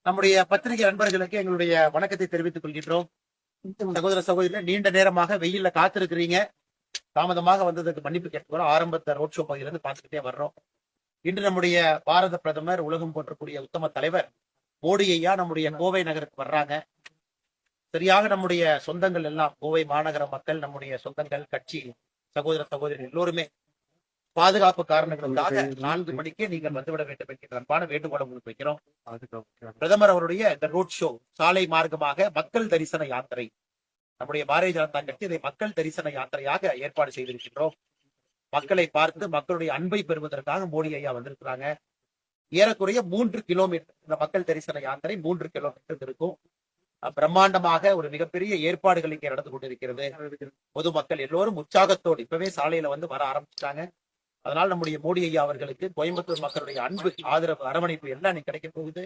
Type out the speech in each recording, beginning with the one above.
நம்முடைய பத்திரிகை நண்பர்களுக்கு எங்களுடைய வணக்கத்தை தெரிவித்துக் கொள்கின்றோம். சகோதர சகோதரிகள், நீண்ட நேரமாக வெயில்ல காத்திருக்கிறீங்க. தாமதமாக வந்ததுக்கு மன்னிப்பு கேட்டுக்கிறோம். ஆரம்பத்த ரோட் ஷோ பகுதியிலிருந்து பார்த்துக்கிட்டே வர்றோம். இன்று நம்முடைய பாரத பிரதமர், உலகம் போற்றக்கூடிய உத்தம தலைவர் மோடி ஐயா நம்முடைய கோவை நகருக்கு வர்றாங்க. சரியாக நம்முடைய சொந்தங்கள் எல்லாம், கோவை மாநகர மக்கள், நம்முடைய சொந்தங்கள், கட்சி சகோதர சகோதரிகள் எல்லோருமே பாதுகாப்பு காரணங்களுக்காக 4 மணிக்கே நீங்கள் வந்துவிட வேண்டும் என்கிற அன்பான வேண்டுகோளை உங்களுக்கு வைக்கிறோம். பிரதமர் அவருடைய இந்த ரோட் ஷோ சாலை மார்க்கமாக மக்கள் தரிசன யாத்திரை, நம்முடைய பாரதிய ஜனதா கட்சி இதை மக்கள் தரிசன யாத்திரையாக ஏற்பாடு செய்திருக்கின்றோம். மக்களை பார்த்து மக்களுடைய அன்பை பெறுவதற்காக மோடி ஐயா வந்திருக்கிறாங்க. ஏறக்குறைய 3 கிலோமீட்டர் இந்த மக்கள் தரிசன யாத்திரை 3 கிலோமீட்டர் இருக்கும். பிரம்மாண்டமாக ஒரு மிகப்பெரிய ஏற்பாடுகள் இங்கே நடந்து கொண்டிருக்கிறது. பொதுமக்கள் எல்லோரும் உற்சாகத்தோடு இப்பவே சாலையில வந்து வர ஆரம்பிச்சிட்டாங்க. அதனால் நம்முடைய மோடி ஐயா அவர்களுக்கு கோயம்புத்தூர் மக்களுடைய அன்பு, ஆதரவு, அரவணைப்பு எல்லாம் கிடைக்க போகுது.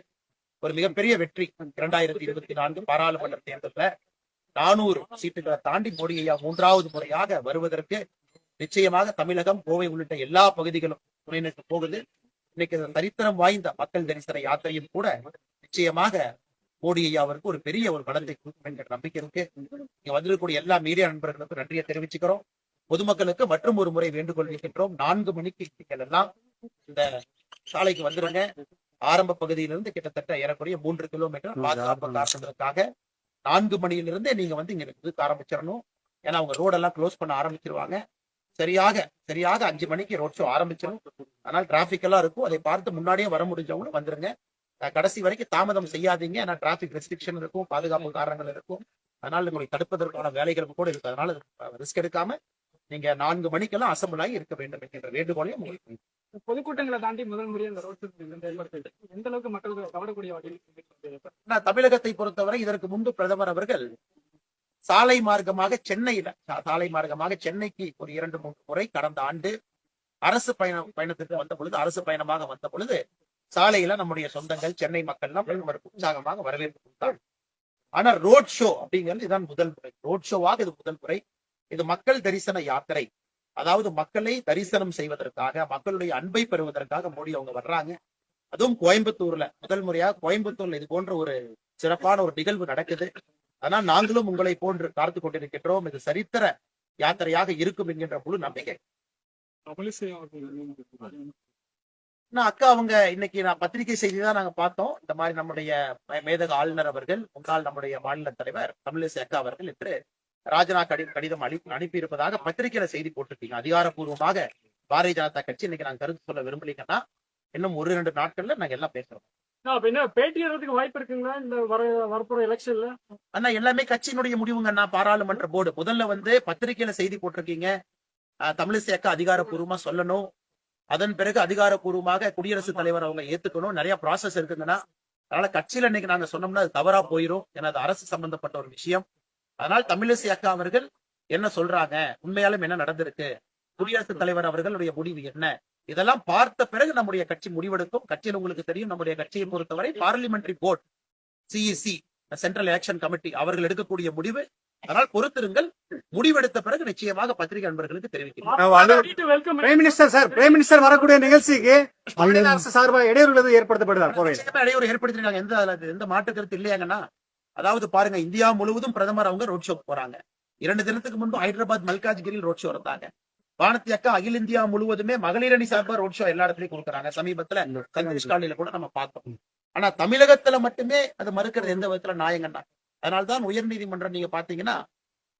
ஒரு மிகப்பெரிய வெற்றி. 2024 பாராளுமன்ற தேர்தலில் 400 சீட்டுகளை தாண்டி மோடி ஐயா 3வது முறையாக வருவதற்கு நிச்சயமாக தமிழகம், கோவை உள்ளிட்ட எல்லா பகுதிகளும் துணை நிற்க போகுது. இன்னைக்கு சரித்திரம் வாய்ந்த மக்கள் தரிசன யாத்திரையும் கூட நிச்சயமாக மோடி ஐயா அவருக்கு ஒரு பெரிய ஒரு பலத்தை கொடுக்கும் என்கிற நம்பிக்கை இருக்கு. இங்க வந்திருக்கக்கூடிய எல்லா மீடியா நண்பர்களுக்கும் நன்றியை தெரிவிச்சுக்கிறோம். பொதுமக்களுக்கு மற்றும் ஒரு முறை வேண்டுகோள் வைக்கின்றோம். 4 மணிக்கு நீங்கள் எல்லாம் இந்த சாலைக்கு வந்துருங்க. ஆரம்ப பகுதியிலிருந்து கிட்டத்தட்ட ஏறக்குறைய 3 கிலோமீட்டர் பாதுகாப்பு காரணங்களுக்காக 4 மணியிலிருந்தே நீங்க வந்து இங்க இருக்க ஆரம்பிச்சிடணும். ஏன்னா அவங்க ரோடெல்லாம் க்ளோஸ் பண்ண ஆரம்பிச்சிருவாங்க. சரியாக 5 மணிக்கு ரோட் ஷோ ஆரம்பிச்சிடும். அதனால டிராபிக் எல்லாம் இருக்கும். அதை பார்த்து முன்னாடியே வர முடிஞ்சவங்களும் வந்துருங்க. கடைசி வரைக்கும் தாமதம் செய்யாதீங்க. ஏன்னா டிராபிக் ரெஸ்ட்ரிக்ஷன் இருக்கும், பாதுகாப்பு காரணங்கள் இருக்கும். அதனால உங்களை தடுப்பதற்கான வேலைகளும் கூட இருக்கு. அதனால ரிஸ்க் எடுக்காம நீங்க 4 மணிக்கெல்லாம் அசம்பிள் ஆகி இருக்க வேண்டும் என்கிற வேண்டுகோளையும் உங்களுக்கு பொதுக்கூட்டங்களை தாண்டி முதல் முறையாக இந்த ரோட் எந்த அளவுக்கு மக்களுக்கு கவரக்கூடிய வகையில் தமிழகத்தை பொறுத்தவரை இதற்கு முன்பு பிரதமர் அவர்கள் சாலை மார்க்கமாக சென்னைக்கு ஒரு 2-3 முறை கடந்த ஆண்டு அரசு பயணத்துக்கு வந்த பொழுது, அரசு பயணமாக வந்த பொழுது சாலையில நம்முடைய சொந்தங்கள், சென்னை மக்கள் எல்லாம் பிரதமருக்கு உற்சாகமாக வரவேற்பு கொடுத்தாங்க. ஆனா ரோட் ஷோ அப்படிங்கிறது இதுதான் முதல் முறை. ரோட் ஷோவாக இது முதல் முறை. இது மக்கள் தரிசன யாத்திரை. அதாவது மக்களை தரிசனம் செய்வதற்காக, மக்களுடைய அன்பை பெறுவதற்காக மோடி அவங்க வர்றாங்க. அதுவும் கோயம்புத்தூர்ல முதல் முறையாக கோயம்புத்தூர்ல இது போன்ற ஒரு சிறப்பான ஒரு நிகழ்வு நடக்குது. ஆனால் நாங்களும் உங்களை போன்று பார்த்து கொண்டிருக்கின்றோம். இது சரித்திர யாத்திரையாக இருக்கும் என்கின்ற முழு நம்பிக்கை. அக்கா அவங்க இன்னைக்கு பத்திரிகை செய்தி தான் நாங்க பார்த்தோம். இந்த மாதிரி நம்முடைய மேதக ஆளுநர் அவர்கள், முன்னாள் நம்முடைய மாநில தலைவர் தமிழிசை அக்கா அவர்கள் இன்று ராஜனா கடிதம் அனுப்பி இருப்பதாக பத்திரிகையில செய்தி போட்டிருக்கீங்க. அதிகாரப்பூர்வமாக பாரதிய ஜனதா கட்சி இன்னைக்கு நாங்க கருத்து சொல்ல விரும்பலீங்கன்னா இன்னும் 1-2 நாட்கள்ல நாங்க எல்லாம் பேசுறோம். பேட்டி எடுறதுக்கு வாய்ப்பு இருக்குங்களா இந்த வரப்போற எலெக்ஷன்ல? ஆனா எல்லாமே கட்சியினுடைய முடிவுங்கண்ணா. பாராளுமன்ற போர்டு முதல்ல வந்து பத்திரிகையில செய்தி போட்டிருக்கீங்க. தமிழிசை அக்கா அதிகாரப்பூர்வமா சொல்லணும். அதன் பிறகு அதிகாரப்பூர்வமாக குடியரசுத் தலைவர் அவங்க ஏத்துக்கணும். நிறைய ப்ராசஸ் இருக்குங்கன்னா அதனால கட்சியில இன்னைக்கு நாங்க சொன்னோம்னா அது தவறா போயிடும். ஏன்னா அது அரசு சம்பந்தப்பட்ட ஒரு விஷயம். அதனால் தமிழிசை அக்கா அவர்கள் என்ன சொல்றாங்க, உண்மையாலும் என்ன நடந்திருக்கு, குடியரசுத் தலைவர் அவர்களுடைய முடிவு என்ன, இதெல்லாம் பார்த்த பிறகு நம்முடைய கட்சி முடிவெடுக்கும். கட்சியில் உங்களுக்கு தெரியும், நம்முடைய கட்சியை பொறுத்தவரை parliamentary board, CEC, central election committee அவர்கள் எடுக்கக்கூடிய முடிவு. அதனால் பொறுத்திருங்கள். முடிவெடுத்த பிறகு நிச்சயமாக பத்திரிகை நண்பர்களுக்கு தெரிவிக்கிறோம். பிரைம் மினிஸ்டர் வரக்கூடிய நிகழ்ச்சிக்கு அரசு சார்பாக இடையூறு ஏற்படுத்தப்படுதா? இடையூறு ஏற்படுத்திருக்காங்க. எந்த மாற்று கருத்து இல்லையாங்கன்னா, அதாவது பாருங்க, இந்தியா முழுவதும் பிரதமர் அவங்க ரோட் ஷோ போறாங்க. 2 தினத்துக்கு முன்பு ஹைதராபாத் மல்காஜ்கிரியில் ரோட் ஷோ இருந்தாங்க. வானதி அக்கா அகில இந்தியா முழுவதுமே மகளிர் அணி சார்பா ரோட் ஷோ எல்லா இடத்துலயும் கொடுக்குறாங்க. சமீபத்துல சந்தீஷ் காலனில கூட நம்ம பார்த்தோம். ஆனா தமிழகத்துல மட்டுமே அது மறுக்கிறது எந்த விதத்துல நியாயங்கண்ணா? அதனால்தான் உயர்நீதிமன்றம் நீங்க பாத்தீங்கன்னா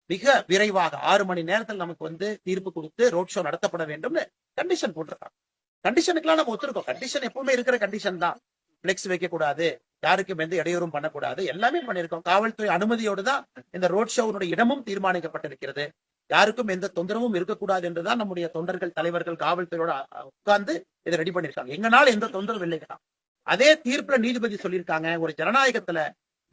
மிக விரைவாக 6 மணி நேரத்தில் நமக்கு வந்து தீர்ப்பு கொடுத்து ரோட் ஷோ நடத்தப்பட வேண்டும்னு கண்டிஷன் போட்டிருக்காங்க. கண்டிஷனுக்குலாம் நம்ம ஒத்துருக்கோம். கண்டிஷன் எப்பவுமே இருக்கிற கண்டிஷன் தான். பிளெக்ஸ் வைக்க கூடாது, யாருக்கும் எந்த இடையூறும் பண்ணக்கூடாது, எல்லாமே பண்ணிருக்கோம். காவல்துறை அனுமதியோடு தான் இந்த ரோட் ஷோனுடைய இடமும் தீர்மானிக்கப்பட்டிருக்கிறது. யாருக்கும் எந்த தொந்தரவும் இருக்கக்கூடாது என்றுதான் நம்முடைய தொண்டர்கள், தலைவர்கள், காவல்துறையோட உட்கார்ந்து இதை ரெடி பண்ணிருக்காங்க. எங்கனால எந்த தொந்தரவும் இல்லைங்களா? அதே தீர்ப்புல நீதிபதி சொல்லியிருக்காங்க, ஒரு ஜனநாயகத்துல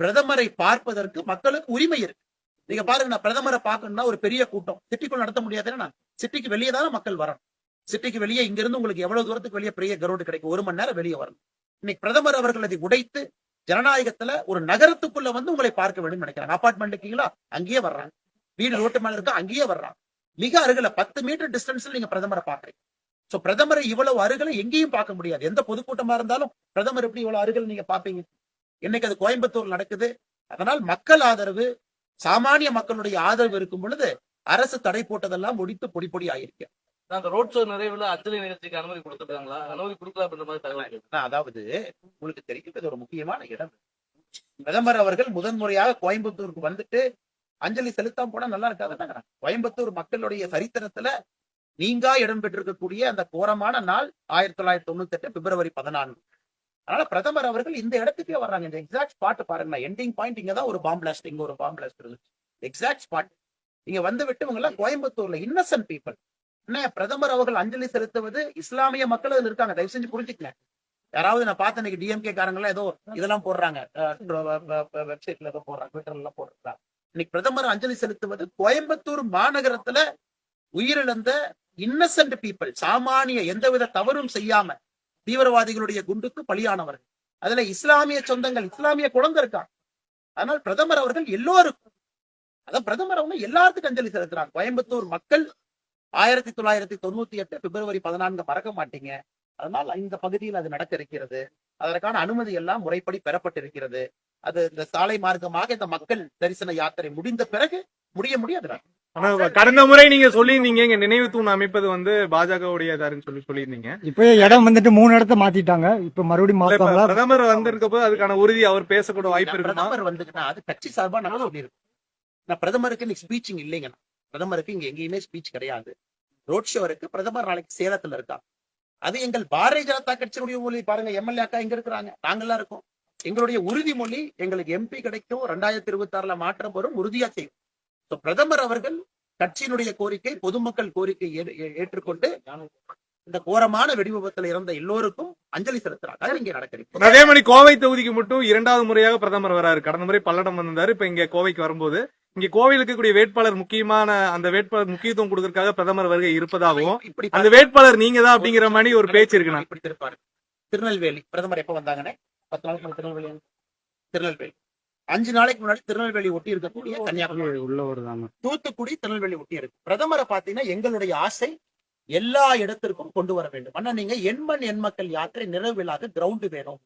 பிரதமரை பார்ப்பதற்கு மக்களுக்கு உரிமை இருக்கு. நீங்க பாருங்க, நான் பிரதமரை பார்க்கணும்னா ஒரு பெரிய கூட்டம் சிட்டிக்குள் நடத்த முடியாதுன்னா சிட்டிக்கு வெளியே தானே மக்கள் வரணும். சிட்டிக்கு வெளியே இங்க இருந்து உங்களுக்கு எவ்வளவு தூரத்துக்கு வெளியே பெரிய கிரவுண்ட் கிடைக்கும்? 1 மணி நேரம் வெளியே வரணும். இன்னைக்கு பிரதமர் அவர்கள் அதை உடைத்து ஜனநாயகத்துல ஒரு நகரத்துக்குள்ள வந்து உங்களை பார்க்க வேண்டும் நினைக்கிறாங்க. அபார்ட்மெண்ட் இருக்கீங்களா, அங்கேயே வர்றாங்க. வீடு ரோட்டு மேல இருக்கா, அங்கேயே வர்றாங்க. மிக அருகில 10 மீட்டர் டிஸ்டன்ஸ்ல நீங்க பிரதமரை பாக்குறீங்க. சோ பிரதமரை இவ்வளவு அருகில எங்கேயும் பார்க்க முடியாது. எந்த பொதுக்கூட்டமா இருந்தாலும் பிரதமர் எப்படி இவ்வளவு அருகில் நீங்க பாப்பீங்க? இன்னைக்கு அது கோயம்புத்தூர் நடக்குது. அதனால் மக்கள் ஆதரவு, சாமானிய மக்களுடைய ஆதரவு இருக்கும் பொழுது அரசு தடை போட்டதெல்லாம் முடித்து பொடி பொடி ஆயிருக்கு. அந்த ரோட் ஷோ நிறைவுல அஞ்சலி நிகழ்ச்சிக்கு அனுமதி கொடுத்துருக்காங்களா? அனுமதி கொடுக்கல அப்படின்ற மாதிரி தகவல் இருக்கு. அதாவது உங்களுக்கு தெரியும், இது ஒரு முக்கியமான இடம். பிரதமர் அவர்கள் முதன்முறையாக கோயம்புத்தூருக்கு வந்துட்டு அஞ்சலி செலுத்தாம போனா நல்லா இருக்காது. கோயம்புத்தூர் மக்களுடைய சரித்திரத்துல நீங்கா இடம் பெற்றிருக்கக்கூடிய அந்த கோரமான நாள் 1998 பிப்ரவரி 14. அதனால பிரதமர் அவர்கள் இந்த இடத்துக்கே வர்றாங்க. இந்த எக்ஸாக்ட் ஸ்பாட் பாருங்க, எண்டிங் பாயிண்ட் இங்கதான் ஒரு பாம் பிளாஸ்ட், இங்க ஒரு பாம் பிளாஸ்ட் இருந்துச்சு. எக்ஸாக்ட் ஸ்பாட் இங்க வந்து விட்டு இவங்க எல்லாம் கோயம்புத்தூர்ல இன்னசென்ட் பீப்புள். என்ன பிரதமர் அவர்கள் அஞ்சலி செலுத்துவது இஸ்லாமிய மக்கள் அதுல இருக்காங்க, தயவு செஞ்சு புரிஞ்சுக்கங்க. யாராவது நான் பார்த்த இன்னைக்கு டிஎம்கே காரங்களா ஏதோ இதெல்லாம் போடுறாங்க, வெப்சைட்ல ஏதோ போடுறாங்க, ட்விட்டர்ல எல்லாம் போடுறாங்க. இன்னைக்கு பிரதமர் அஞ்சலி செலுத்துவது கோயம்புத்தூர் மாநகரத்துல உயிரிழந்த இன்னசென்ட் பீப்புள், சாமானிய எந்தவித தவறும் செய்யாம தீவிரவாதிகளுடைய குண்டுக்கு பலியானவர்கள். அதுல இஸ்லாமிய சொந்தங்கள், இஸ்லாமிய குழந்தை இருக்காங்க. அதனால் பிரதமர் அவர்கள் எல்லோருக்கும், அதான் பிரதமர் அவங்க எல்லாத்துக்கும் அஞ்சலி செலுத்துறாங்க. கோயம்புத்தூர் மக்கள் 1998 பிப்ரவரி 14 மறக்க மாட்டீங்க. அதனால் இந்த பகுதியில் அது நடக்க இருக்கிறது. அதற்கான அனுமதி எல்லாம் முறைப்படி பெறப்பட்டிருக்கிறது. அது இந்த சாலை மார்க்கமாக இந்த மக்கள் தரிசன யாத்திரை முடிந்த பிறகு முடியாது. ஆனா கடந்த முறை நீங்க சொல்லியிருந்தீங்க இங்க நினைவு தூண் அமைப்பது வந்து பாஜகவுடையதாருன்னு சொல்லியிருந்தீங்க. இப்ப இடம் வந்துட்டு 3 இடத்த மாத்திட்டாங்க. இப்ப மறுபடியும் மாத்தாங்களா? பிரதமர் வந்திருக்க போது அதுக்கான உறுதி அவர் பேசக்கூட வாய்ப்பு இருக்குமா? பிரதமர் வந்துச்சுன்னா அது கட்சி சார்பா நம்ம சொல்லியிருக்கோம். நான் பிரதமருக்கு இன்னைக்கு ஸ்பீச்சிங் இல்லைங்க. பிரதமருக்கு இங்க எங்கேயுமே ஸ்பீச் கிடையாது. ரோட் ஷோ இருக்கு. பிரதமர் நாளைக்கு சேலத்துல இருக்காங்க. அது எங்கள் பாரதிய ஜனதா கட்சியினுடைய மொழி. பாருங்க, எம்எல்ஏ அக்கா இங்க இருக்கிறாங்க, நாங்கெல்லாம் இருக்கோம். எங்களுடைய உறுதிமொழி, எங்களுக்கு எம்பி கிடைக்கும், 2026 மாற்றம் வரும், உறுதியா செய்யும். பிரதமர் அவர்கள் கட்சியினுடைய கோரிக்கை, பொதுமக்கள் கோரிக்கை ஏற்றுக்கொண்டு இந்த கோரமான வெடிவிபத்துல இறந்த எல்லோருக்கும் அஞ்சலி செலுத்துறாங்க. அது இங்க நடக்கிறது. அதே மாதிரி கோவை தொகுதிக்கு மட்டும் 2வது முறையாக பிரதமர் வராரு. கடந்த முறை பல்லடம் வந்தாரு. இப்ப இங்க கோவைக்கு வரும்போது இங்க கோவையில் இருக்கக்கூடிய வேட்பாளர் முக்கியமான அந்த வேட்பாளர் முக்கியத்துவம் கொடுக்கறதுக்காக பிரதமர் வருகை இருப்பதாகவும் அந்த வேட்பாளர் நீங்க தான் அப்படிங்கிற மாதிரி ஒரு பேச்சு இருக்கு. இப்படி திருப்பாரு. திருநெல்வேலி பிரதமர் எப்ப வந்தாங்கன்னு 10 நாளைக்கு முன்னாடி திருநெல்வேலி 5 நாளைக்கு முன்னாடி திருநெல்வேலி ஒட்டி இருக்கக்கூடிய கன்னியாகுமரி உள்ளவர் தூத்துக்குடி திருநெல்வேலி ஒட்டி இருக்கு. பிரதமரை பாத்தீங்கன்னா எங்களுடைய ஆசை எல்லா இடத்திற்கும் கொண்டு வர வேண்டும். ஆனா நீங்க எண் மக்கள் யாத்திரை நிறைவில்லாத கிரவுண்ட் வேணும்.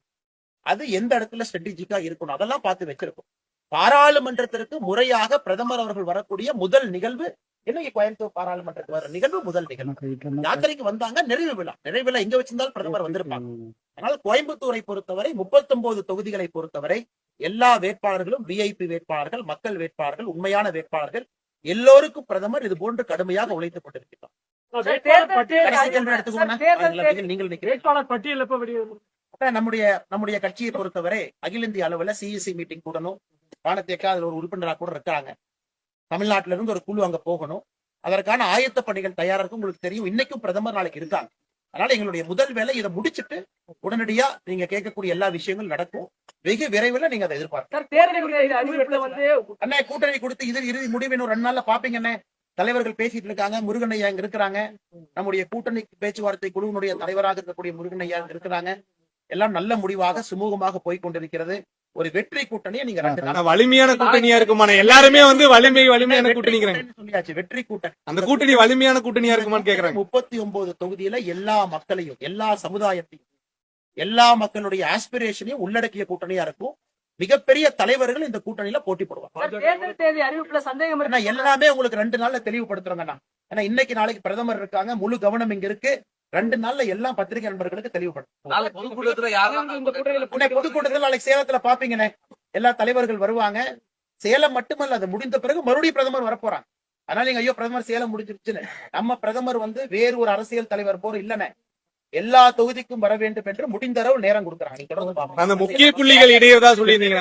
அது எந்த இடத்துல ஸ்ட்ராட்டஜிக்கா இருக்கணும் அதெல்லாம் பார்த்து வச்சிருக்கோம். பாராளுமன்றத்திற்கு முறையாக பிரதமர் அவர்கள் வரக்கூடிய முதல் நிகழ்வு இன்னைக்கு கோயம்புத்தூர் பாராளுமன்றத்துக்கு வர நிகழ்வு முதல் நிகழ்வு. யாத்திரைக்கு வந்தாங்க, நிறைவு விழா எங்க வச்சிருந்தாலும் பிரதமர் வந்திருப்பாங்க. அதனால கோயம்புத்தூரை பொறுத்தவரை 39 தொகுதிகளை பொறுத்தவரை எல்லா வேட்பாளர்களும் விஐபி வேட்பாளர்கள், மக்கள் வேட்பாளர்கள், உண்மையான வேட்பாளர்கள் எல்லோருக்கும் பிரதமர் இது போன்று கடுமையாக உழைத்துக் கொண்டிருக்கிறார். வேட்பாளர் பட்டியல் எப்ப வெளியிடும்? நம்முடைய கட்சியை பொறுத்தவரை அகில இந்திய அளவுல சிஇசி மீட்டிங் கூடணும். வானத்தேக்கா அதுல ஒரு உறுப்பினராக கூட இருக்காங்க. தமிழ்நாட்டில இருந்து ஒரு குழு அங்க போகணும். அதற்கான ஆயத்த பணிகள் தயாரா இருக்கும். உங்களுக்கு தெரியும், இன்னைக்கும் பிரதமர் நாளைக்கு இருக்காங்க. அதனால எங்களுடைய முதல் வேலை இதை முடிச்சுட்டு உடனடியா நீங்க கேட்கக்கூடிய எல்லா விஷயங்களும் நடக்கும். வெகு விரைவில் நீங்க அதை எதிர்பார்க்க. அண்ணே கூட்டணி கொடுத்து இது இறுதி முடிவு இன்னும் 2 நாள்ல பாப்பீங்கண்ணே. தலைவர்கள் பேசிட்டு இருக்காங்க. முருகன் ஐயா இங்க இருக்கிறாங்க. நம்முடைய கூட்டணி பேச்சுவார்த்தை குழுவினுடைய தலைவராக இருக்கக்கூடிய முருகன் ஐயா இருக்கிறாங்க. எல்லாம் நல்ல முடிவாக சுமூகமாக போய் கொண்டிருக்கிறது. ஒரு வெற்றி கூட்டணியை நீங்க வலிமையான கூட்டணியா இருக்குமான எல்லாருமே வந்து வலிமையான கூட்டணி சொல்லியாச்சு. வெற்றி கூட்டணி, அந்த கூட்டணி வலிமையான கூட்டணியா இருக்குமான்னு கேக்குறாங்க. 39 தொகுதியில எல்லா மக்களையும், எல்லா சமுதாயத்தையும், எல்லா மக்களுடைய ஆஸ்பிரேஷனையும் உள்ளடக்கிய கூட்டணியா இருக்கும். மிகப்பெரிய தலைவர்கள் இந்த கூட்டணியில போட்டி போடுவாங்க. எல்லாமே உங்களுக்கு 2 நாள்ல தெளிவுபடுத்துறாங்கண்ணா. ஏன்னா இன்னைக்கு நாளைக்கு பிரதமர் இருக்காங்க, முழு கவனம் இங்க இருக்கு. 2 நாள்ல எல்லாம் பத்திரிகை நண்பர்களுக்கு தெளிவுபடுத்தும். பொதுக்கூட்டத்தில் நாளைக்கு சேலத்துல பாப்பீங்கண்ணே, எல்லா தலைவர்கள் வருவாங்க. சேலம் மட்டுமல்ல, அது முடிந்த பிறகு மறுபடியும் பிரதமர் வரப்போறாங்க. அதனால நீங்க ஐயோ பிரதமர் சேலம் முடிஞ்சிருச்சுன்னு, நம்ம பிரதமர் வந்து வேறு ஒரு அரசியல் தலைவர் போற இல்லன்னு எல்லா தொகுதிக்கும் வர வேண்டும் என்று முடிந்த அளவு நேரம் கொடுக்குறாங்க. அந்த முக்கிய புள்ளிகள் இடையே சொல்லியிருந்தீங்க.